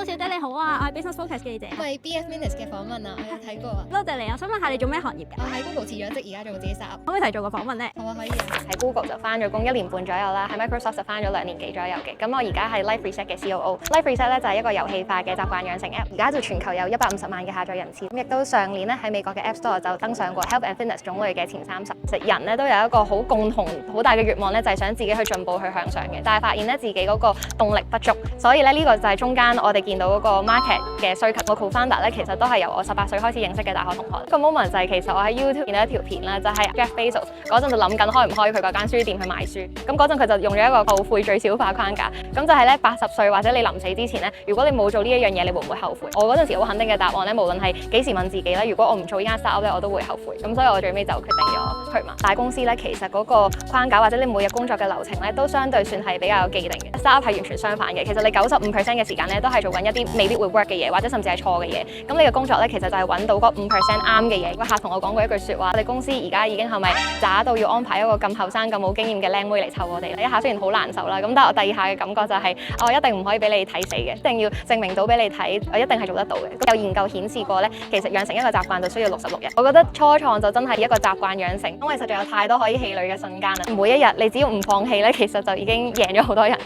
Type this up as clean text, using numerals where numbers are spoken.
小姐你好啊，我係 Business Focus 記者。係 BF Minutes 嘅訪問啊，我有睇過啊。多謝你啊，想問下你做咩行業㗎？我喺 Google 辭咗職，而家做自己 startup。可唔可以提做個訪問咧？好啊，可以啊。喺 Google 就翻咗工1年半左右啦，喺 Microsoft 就翻咗2年幾左右嘅。咁我而家係 Life Reset 嘅 COO。Life Reset 咧就係一個遊戲化嘅習慣養成 App， 而家就全球有150萬嘅下載人次。咁亦都上年咧喺美國嘅 App Store 就登上過 Health and Fitness 種類嘅前30。其實人咧都有一個好共同好大嘅願望咧，就係想自己去進步去向上嘅。但係發現咧自己嗰個動力不足，所以咧呢個就係中間我哋見到嗰個 market 嘅需求。我 co-founder 咧其實都係由我18歲開始認識嘅大學同學。個 moment 就係其實我喺 YouTube 見到一條片啦，就係 Jeff Bezos 嗰陣就諗緊開唔開佢嗰間書店去賣書。咁嗰陣佢就用咗一個後悔最小化框架。咁就係咧80歲或者你臨死之前咧，如果你冇做呢一樣嘢，你會唔會後悔？我嗰陣時好肯定嘅答案咧，無論係幾時問自己咧，如果我唔做呢間 startup 咧，我都會後悔。咁所以我最尾就決定咗去嘛。大公司咧其實嗰個框架或者你每日工作嘅流程咧，都相對算係比較既定嘅。startup 係完全相反嘅，其實你95% 嘅時間咧都係做緊一啲未必會 work 嘅嘢，或者甚至係錯嘅嘢。咁你嘅工作咧其實就係揾到嗰5% 啱嘅嘢。個客同我講過一句説話：我哋公司而家已經係咪渣到要安排一個咁後生、咁冇經驗嘅靚妹嚟湊我哋？一下雖然好難受啦，咁但係我第二下嘅感覺就係，我一定唔可以俾你睇死嘅，一定要證明到俾你睇，我一定係做得到嘅。有研究顯示過咧，其實養成一個習慣就需要66日。我覺得初創就真係一個習慣養成，因為實在有太多可以氣餒嘅瞬間啦。每一日你只要唔放棄咧，其實就已經贏咗好多人。